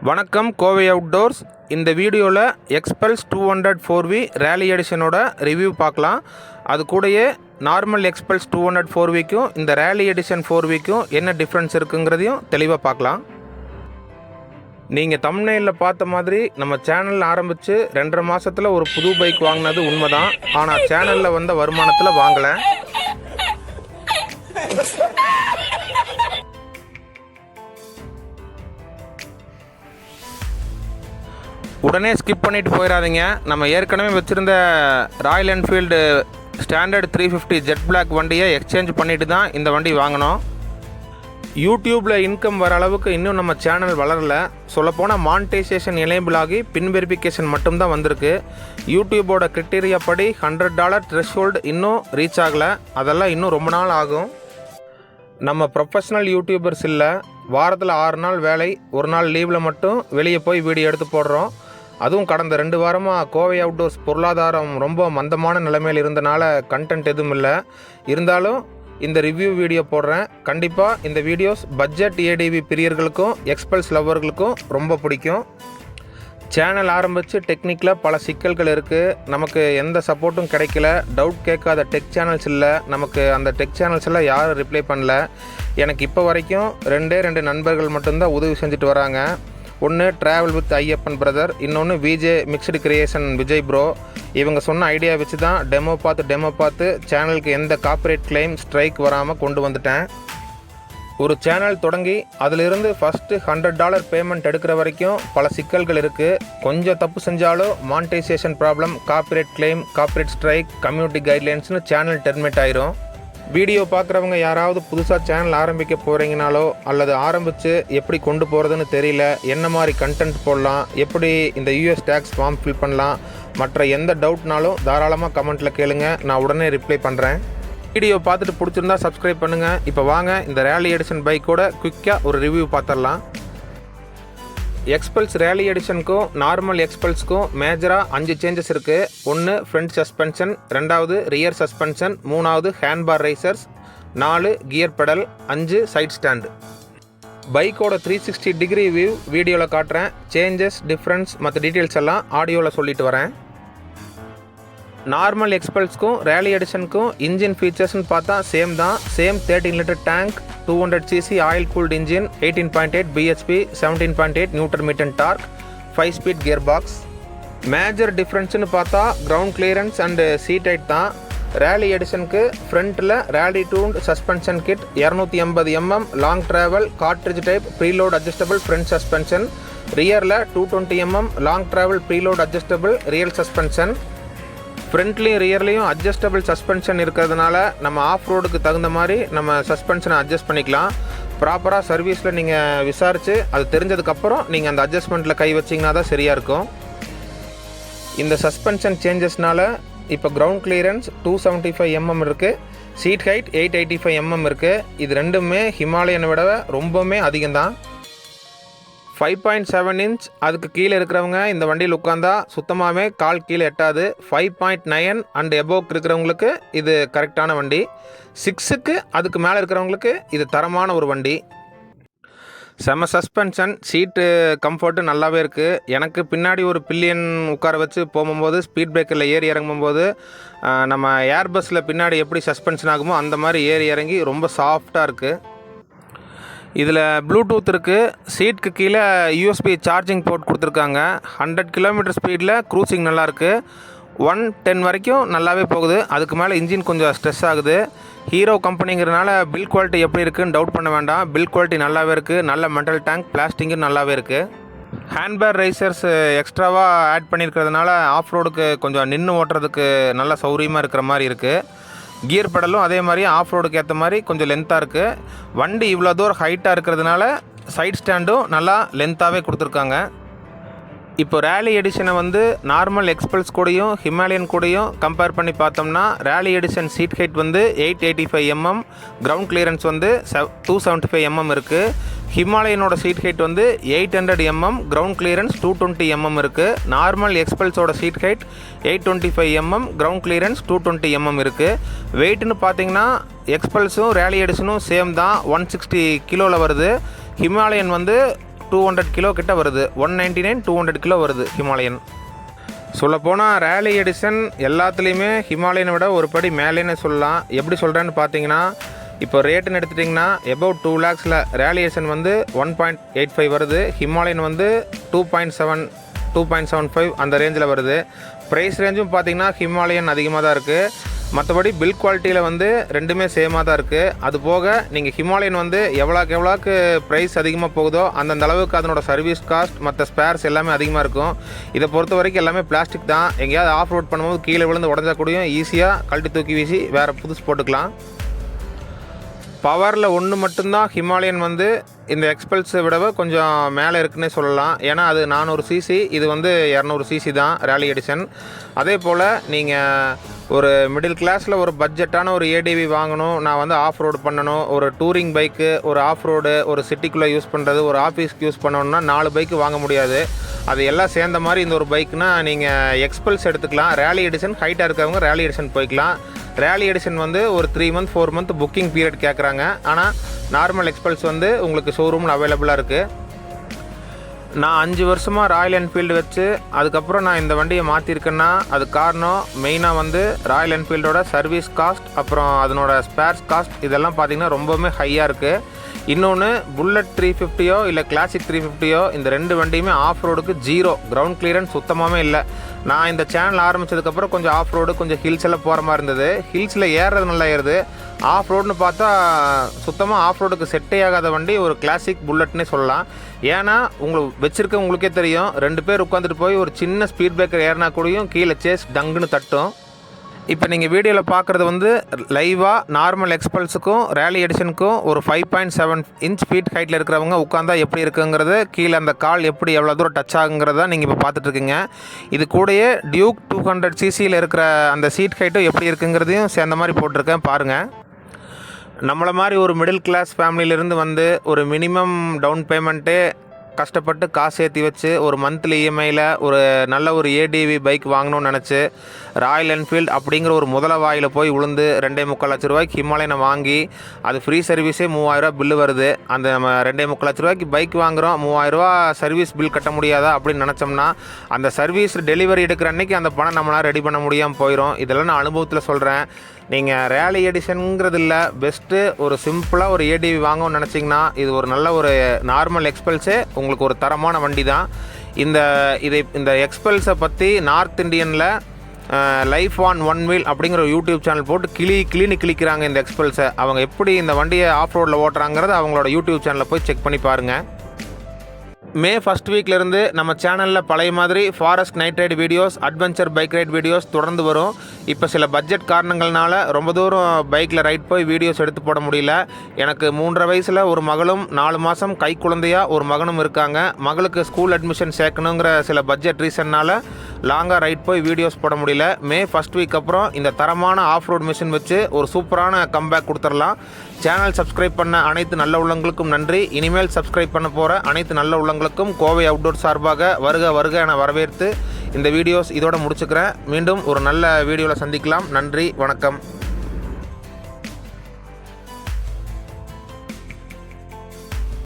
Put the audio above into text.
வணக்கம் கோவை அவுட்டோர்ஸ். இந்த வீடியோவில் எக்ஸ்பல்ஸ் 200 4V ரேலி எடிஷனோட ரிவ்யூ பார்க்கலாம். அது கூடயே நார்மல் எக்ஸ்பல்ஸ் 200 4Vக்கும் இந்த ரேலி எடிஷன் 4Vக்கும் என்ன டிஃப்ரென்ஸ் இருக்குங்கிறதையும் தெளிவாக பார்க்கலாம். நீங்கள் தம்ப்நெயிலில் பார்த்த மாதிரி நம்ம சேனல் ஆரம்பித்து 2.5 மாதத்தில் ஒரு புது பைக் வாங்கினது உண்மைதான். ஆனால் சேனலில் வந்த வருமானத்தில் வாங்கலை. உடனே ஸ்கிப் பண்ணிட்டு போயிடாதீங்க. நம்ம ஏற்கனவே வச்சுருந்த Royal Enfield Standard 350 jet black வண்டியை எக்ஸ்சேஞ்ச் பண்ணிட்டு தான் இந்த வண்டி வாங்கினோம். யூடியூப்பில் இன்கம் வர அளவுக்கு இன்னும் நம்ம சேனல் வளரலை. சொல்லப்போனால் மானிட்டைசேஷன் எனேபிள் ஆகி பின் வெரிஃபிகேஷன் மட்டும்தான் வந்திருக்கு. யூடியூபோட கிரிட்டீரியா படி $100 த்ரெஷ்ஹோல்டு இன்னும் ரீச் ஆகலை. அதெல்லாம் இன்னும் ரொம்ப நாள் ஆகும். நம்ம ப்ரொஃபஷ்னல் யூடியூபர்ஸ் இல்லை. வாரத்தில் 6 நாள் வேலை, ஒரு நாள் லீவில் மட்டும் வெளியே போய் வீடியோ எடுத்து போடுறோம். அதுவும் கடந்த 2 வாரமாக கோவை அவுட்டோர்ஸ் பொருளாதாரம் ரொம்ப மந்தமான நிலைமையில் இருந்தனால கண்டென்ட் எதுவும் இல்லை. இருந்தாலும் இந்த ரிவ்யூ வீடியோ போடுறேன். கண்டிப்பாக இந்த வீடியோஸ் பட்ஜெட் ஏடிவி பிரியர்களுக்கும் எக்ஸ்பல்ஸ் லவ்வர்களுக்கும் ரொம்ப பிடிக்கும். சேனல் ஆரம்பித்து டெக்னிக்கில் பல சிக்கல்கள் இருக்குது. நமக்கு எந்த சப்போர்ட்டும் கிடைக்கல. டவுட் கேட்காத டெக் சேனல்ஸ் இல்லை. நமக்கு அந்த டெக் சேனல்ஸ் எல்லாம் யாரும் ரிப்ளை பண்ணல. எனக்கு இப்போ வரைக்கும் 2 நண்பர்கள் மட்டும்தான் உதவி செஞ்சுட்டு வராங்க. ஒன்று ட்ராவல் வித் ஐயப்பன் பிரதர், இன்னொன்று VJ mixed creation Vijay bro. இவங்க சொன்ன ஐடியா வச்சு தான் டெமோ பார்த்து சேனலுக்கு எந்த காப்பிரைட் கிளைம் ஸ்ட்ரைக் வராமல் கொண்டு வந்துட்டேன். ஒரு சேனல் தொடங்கி அதிலிருந்து ஃபஸ்ட்டு $100 பேமெண்ட் எடுக்கிற வரைக்கும் பல சிக்கல்கள் இருக்குது. கொஞ்சம் தப்பு செஞ்சாலும் monetization problem, copyright claim, copyright strike, community கைட்லைன்ஸ்னு சேனல் டெர்மினேட் ஆயிரும். வீடியோ பார்க்குறவங்க யாராவது புதுசாக சேனல் ஆரம்பிக்க போகிறீங்கனாலோ அல்லது ஆரம்பித்து எப்படி கொண்டு போகிறதுன்னு தெரியல, என்ன மாதிரி கண்டென்ட் போடலாம், எப்படி இந்த யூஎஸ் டேக்ஸ் ஃபார்ம் ஃபில் பண்ணலாம், மற்ற எந்த டவுட்னாலும் தாராளமாக கமெண்ட்டில் கேளுங்க. நான் உடனே ரிப்ளை பண்ணுறேன். வீடியோ பார்த்துட்டு பிடிச்சிருந்தா சப்ஸ்கிரைப் பண்ணுங்கள். இப்போ வாங்க இந்த ரேலி எடிஷன் பைக்கோட குயிக்காக ஒரு ரிவ்யூ பார்த்துடலாம். எக்ஸ்பல்ஸ் ரேலி எடிஷனுக்கும் நார்மல் எக்ஸ்பல்ஸ்க்கும் மேஜராக 5 சேஞ்சஸ் இருக்குது. 1 front suspension, 2 rear suspension, 3 handlebar risers, 4 gear pedal, 5 side stand. பைக்கோட 360 டிகிரி வியூ வீடியோவில் காட்டுறேன். சேஞ்சஸ், டிஃப்ரென்ஸ் மற்ற டீட்டெயில்ஸ் எல்லாம் ஆடியோவில் சொல்லிட்டு வரேன். நார்மல் எக்ஸ்பல்ஸ்க்கும் ரேலி எடிஷனுக்கும் இன்ஜின் ஃபீச்சர்ஸ்னு பார்த்தா சேம் தான். Same 13 litre tank, 200cc oil cooled engine, 18.8 bhp, 17.8 newton metre torque, 5 speed gear box. Major டிஃப்ரென்ஸ்னு பார்த்தா ground clearance and seat height தான். ரேலி எடிஷனுக்கு ஃப்ரண்ட்டில் rally tuned suspension kit, 280 mm long travel cartridge type preload adjustable front suspension. ரியரில் 220 mm long travel preload adjustable rear suspension. ஃப்ரண்ட்லேயும் ரியர்லேயும் adjustable suspension இருக்கிறதுனால நம்ம ஆஃப் ரோடுக்கு தகுந்த மாதிரி நம்ம சஸ்பென்ஷனை அட்ஜஸ்ட் பண்ணிக்கலாம். ப்ராப்பராக சர்வீஸில் நீங்கள் விசாரித்து அது தெரிஞ்சதுக்கப்புறம் நீங்கள் அந்த அட்ஜஸ்ட்மெண்ட்டில் கை வச்சிங்கன்னா தான் சரியாக இருக்கும். இந்த சஸ்பென்ஷன் சேஞ்சஸ்னால் இப்போ கிரவுண்ட் கிளியரன்ஸ் 275 mm இருக்குது, சீட் ஹைட் 885 mm இருக்குது. இது ரெண்டுமே ஹிமாலயனை விட ரொம்பவுமே அதிகம்தான். 5.7 inch அதுக்கு கீழே இருக்கிறவங்க இந்த வண்டியில் உட்காந்தா சுத்தமாகவே கால் கீழே எட்டாது. 5.9 அண்ட் எபோவ் இருக்கிறவங்களுக்கு இது கரெக்டான வண்டி. 6க்கு அதுக்கு மேலே இருக்கிறவங்களுக்கு இது தரமான ஒரு வண்டி. செம சஸ்பென்ஷன், சீட்டு கம்ஃபர்ட்டு நல்லாவே இருக்குது. எனக்கு பின்னாடி ஒரு பில்லியன் உட்கார வச்சு போகும்போது ஸ்பீட் பிரேக்கரில் ஏறி இறங்கும்போது நம்ம ஏர் பஸ்ஸில் பின்னாடி எப்படி சஸ்பென்ஷன் ஆகுமோ அந்த மாதிரி ஏறி இறங்கி ரொம்ப சாஃப்டாக இருக்குது. இதில் ப்ளூடூத் இருக்குது. சீட்டுக்கு கீழே யூஎஸ்பி சார்ஜிங் போர்ட் கொடுத்துருக்காங்க. 100 km ஸ்பீடில் க்ரூசிங் நல்லாயிருக்கு. 110 வரைக்கும் நல்லாவே போகுது. அதுக்கு மேலே இன்ஜின் கொஞ்சம் ஸ்ட்ரெஸ் ஆகுது. ஹீரோ கம்பெனிங்கிறதுனால பில் குவாலிட்டி எப்படி இருக்குதுன்னு டவுட் பண்ண வேண்டாம். பில் குவாலிட்டி நல்லாவே இருக்குது. நல்ல மெட்டல் டேங்க், பிளாஸ்டிக்கும் நல்லாவே இருக்குது. ஹேண்ட்பேர் ரைசர்ஸ் எக்ஸ்ட்ராவாக ஆட் பண்ணியிருக்கிறதுனால ஆஃப் ரோடுக்கு கொஞ்சம் நின்று ஓட்டுறதுக்கு நல்ல சௌரியமாக இருக்கிற மாதிரி இருக்குது. கியர் பெடலும் அதே மாதிரி ஆஃப் ரோடுக்கு ஏற்ற மாதிரி கொஞ்சம் லென்த்தாக இருக்குது. வண்டி இவ்வளோ தூரம் ஹைட்டாக இருக்கிறதுனால சைட் ஸ்டாண்டும் நல்லா லென்த்தாகவே கொடுத்துருக்காங்க. இப்போ ரேலி எடிஷனை நார்மல் எக்ஸ்பல்ஸ் கூடயும் ஹிமாலயன் கூடயும் கம்பேர் பண்ணி பார்த்தோம்னா rally edition seat height 885 mm, ground clearance 275 mm இருக்குது. ஹிமாலயனோட seat height 800 mm, ground clearance 220 mm இருக்குது. நார்மல் எக்ஸ்பல்ஸோட seat height 825 mm, ground clearance 220 mm இருக்குது. வெயிட்னு பார்த்தீங்கன்னா எக்ஸ்பல்ஸும் ரேலி எடிஷனும் சேம் தான், 160 கிலோவில் வருது. ஹிமாலயன் 200 கிலோ கிட்ட வருது. 199 200 கிலோ வருது ஹிமாலயன். சொல்லப்போனால் ரேலி எடிஷன் எல்லாத்துலேயுமே ஹிமாலயனை விட ஒரு படி மேலேன்னு சொல்லலாம். எப்படி சொல்கிறேன்னு பார்த்தீங்கன்னா, இப்போ ரேட்டுன்னு எடுத்துட்டிங்கன்னா எபவ் 2 lakhsல ரேலி எடிஷன் வந்து 1.85 வருது. ஹிமாலயன் வந்து 2.7 2.75 அந்த ரேஞ்சில் வருது. ப்ரைஸ் ரேஞ்சும் பார்த்தீங்கன்னா ஹிமாலயன் அதிகமாக தான் இருக்குது. மற்றபடி பில் குவாலிட்டியில் வந்து ரெண்டுமே சேமாக தான் இருக்குது. அது போக நீங்கள் ஹிமாலயன் வந்து எவ்வளோக்கு ப்ரைஸ் அதிகமாக போகுதோ அந்தந்த அளவுக்கு அதனோட சர்வீஸ் காஸ்ட் மற்ற ஸ்பேர்ஸ் எல்லாமே அதிகமாக இருக்கும். இதை பொறுத்த வரைக்கும் எல்லாமே பிளாஸ்டிக் தான். எங்கேயாவது ஆஃப் ரோட் பண்ணும்போது கீழே விழுந்து உடஞ்சா கூடயும் ஈஸியாக கழட்டி தூக்கி வீசி வேறு புதுசு போட்டுக்கலாம். பவரில் ஒன்று மட்டும்தான் ஹிமாலயன் வந்து இந்த எக்ஸ்பல்ஸை விடவே கொஞ்சம் மேலே இருக்குன்னே சொல்லலாம். ஏன்னா அது 400 cc, இது வந்து 200 cc தான் ரேலி எடிஷன். அதே போல் நீங்கள் ஒரு மிடில் கிளாஸில் ஒரு பட்ஜெட்டான ஒரு ஏடிவி வாங்கணும், நான் வந்து ஆஃப் ரோடு பண்ணணும், ஒரு டூரிங் பைக்கு, ஒரு ஆஃப் ரோடு, ஒரு சிட்டிக்குள்ளே யூஸ் பண்ணுறது, ஒரு ஆஃபீஸ்க்கு யூஸ் பண்ணணுன்னா 4 பைக்கு வாங்க முடியாது. அது எல்லாம் சேர்ந்த மாதிரி இந்த ஒரு பைக்குனால் நீங்கள் எக்ஸ்பல்ஸ் எடுத்துக்கலாம். ரேலி எடிஷன் ஹைட்டாக இருக்கிறவங்க ரேலி எடிஷன் போய்க்கலாம். ரேலி எடிஷன் வந்து ஒரு 3 month 4 month புக்கிங் பீரியட் கேட்குறாங்க. ஆனால் நார்மல் எக்ஸ்பல்ஸ் வந்து உங்களுக்கு ஷோரூமில் அவைலபிளாக இருக்குது. நான் 5 வருஷமாக ராயல் என்ஃபீல்டு வச்சு அதுக்கப்புறம் நான் இந்த வண்டியை மாற்றிருக்கேன்னா அது காரணம் மெயினாக வந்து ராயல் என்ஃபீல்டோட சர்வீஸ் காஸ்ட், அப்புறம் அதனோட ஸ்பேர்ஸ் காஸ்ட் இதெல்லாம் பார்த்திங்கன்னா ரொம்பவுமே ஹையாக இருக்குது. இன்னொன்று புல்லட் 350யோ இல்லை கிளாசிக் 350யோ இந்த 2 வண்டியுமே ஆஃப் ரோடுக்கு 0 கிரவுண்ட் கிளியரன்ஸ் சுத்தமாகவே இல்லை. நான் இந்த சேனல் ஆரம்பித்ததுக்கப்புறம் கொஞ்சம் ஆஃப் ரோடு கொஞ்சம் ஹில்ஸ் எல்லாம் போகிற மாதிரி இருந்தது. ஹில்ஸில் ஏறுறது நல்லா ஏறுது. ஆஃப் ரோடுன்னு பார்த்தா சுத்தமாக ஆஃப் ரோடுக்கு செட்டே ஆகாத வண்டி ஒரு கிளாசிக் புல்லட்னே சொல்லலாம். ஏன்னா வச்சுருக்க உங்களுக்கே தெரியும், 2 பேர் உட்காந்துட்டு போய் ஒரு சின்ன ஸ்பீட் பிரேக்கர் ஏறினா கூடயும் கீழே சேஸ் டங்குன்னு தட்டும். இப்போ நீங்கள் வீடியோவில் பார்க்குறது வந்து லைவாக நார்மல் எக்ஸ்பல்ஸுக்கும் ரேலி எடிஷனுக்கும் ஒரு 5.7 inch ஃபீட் ஹைட்டில் இருக்கிறவங்க உட்காந்தா எப்படி இருக்குங்கிறது, கீழே அந்த கால் எப்படி எவ்வளோ தூரம் டச் ஆகுங்கிறத நீங்கள் இப்போ பார்த்துட்ருக்கீங்க. இது கூடயே டியூக் 200 ccயில் இருக்கிற அந்த சீட் ஹைட்டும் எப்படி இருக்குங்கிறதையும் சேர்ந்த மாதிரி போட்டிருக்கேன் பாருங்கள். நம்மளை மாதிரி ஒரு மிடில் கிளாஸ் ஃபேமிலியிலேருந்து வந்து ஒரு மினிமம் டவுன் பேமெண்ட்டே கஷ்டப்பட்டு காசு ஏற்றி வச்சு ஒரு மந்த்லி இஎம்ஐயில் ஒரு நல்ல ஒரு ஏடிவி பைக் வாங்கணும்னு நினச்சி ராயல் என்ஃபீல்டு அப்படிங்கிற ஒரு முதல வாயில் போய் விழுந்து 2.25 லட்ச ரூபாய்க்கு ஹிமாலயனை வாங்கி அது ஃப்ரீ சர்வீஸே 3000 ரூபா பில்லு வருது. அந்த நம்ம 2.25 லட்ச ரூபாய்க்கு பைக் வாங்குகிறோம், 3000 ரூபா சர்வீஸ் பில் கட்ட முடியாதா அப்படின்னு நினச்சோம்னா அந்த சர்வீஸ் டெலிவரி எடுக்கிற அன்றைக்கி அந்த பணம் நம்மளால் ரெடி பண்ண முடியாமல் போயிடும். இதெல்லாம் நான் அனுபவத்தில் சொல்கிறேன். நீங்கள் ரேலி எடிஷனுங்கிறது இல்லை, பெஸ்ட்டு ஒரு சிம்பிளாக ஒரு ஏடிவி வாங்கணும்னு நினச்சிங்கன்னா இது ஒரு நல்ல ஒரு நார்மல் எக்ஸ்பல்ஸே உங்களுக்கு ஒரு தரமான வண்டி தான். இந்த எக்ஸ்பல்ஸை பற்றி நார்த் இண்டியனில் லைஃப் ஆன் ஒன் வீல் அப்படிங்கிற யூடியூப் சேனல் போட்டு கிளின்னு கிளிக்கிறாங்க இந்த எக்ஸ்பல்ஸை. அவங்க எப்படி இந்த வண்டியை ஆஃப் ரோடில் ஓட்டுறாங்கிறத அவங்களோட யூடியூப் சேனலில் போய் செக் பண்ணி பாருங்கள். மே 1st வீக்லேருந்து நம்ம சேனலில் பழைய மாதிரி forest night ride videos, adventure bike ride videos தொடர்ந்து வரும். இப்போ சில பட்ஜெட் காரணங்கள்னால ரொம்ப தூரம் பைக்கில் ரைட் போய் வீடியோஸ் எடுத்து போட முடியல. எனக்கு 3.5 வயசில் ஒரு மகளும் 4 மாதம் கை குழந்தையாக ஒரு மகனும் இருக்காங்க. மகளுக்கு ஸ்கூல் அட்மிஷன் சேர்க்கணுங்கிற சில பட்ஜெட் ரீசன்னால் லாங்காக ரைட் போய் வீடியோஸ் போட முடியல. மே 1st வீக் அப்புறம் இந்த தரமான ஆஃப் ரோட் மிஷின் வச்சு ஒரு சூப்பரான கம்பேக் கொடுத்துடலாம். சேனல் சப்ஸ்கிரைப் பண்ண அனைத்து நல்ல உள்ளங்களுக்கும் நன்றி. இனிமேல் சப்ஸ்கிரைப் பண்ண போகிற அனைத்து நல்ல உள்ளங்களுக்கும் கோவை அவுட்டோர் சார்பாக வருக என வரவேற்று இந்த வீடியோஸ் இதோட முடிச்சுக்கிறேன். மீண்டும் ஒரு நல்ல வீடியோவில் சந்திக்கலாம். நன்றி, வணக்கம்.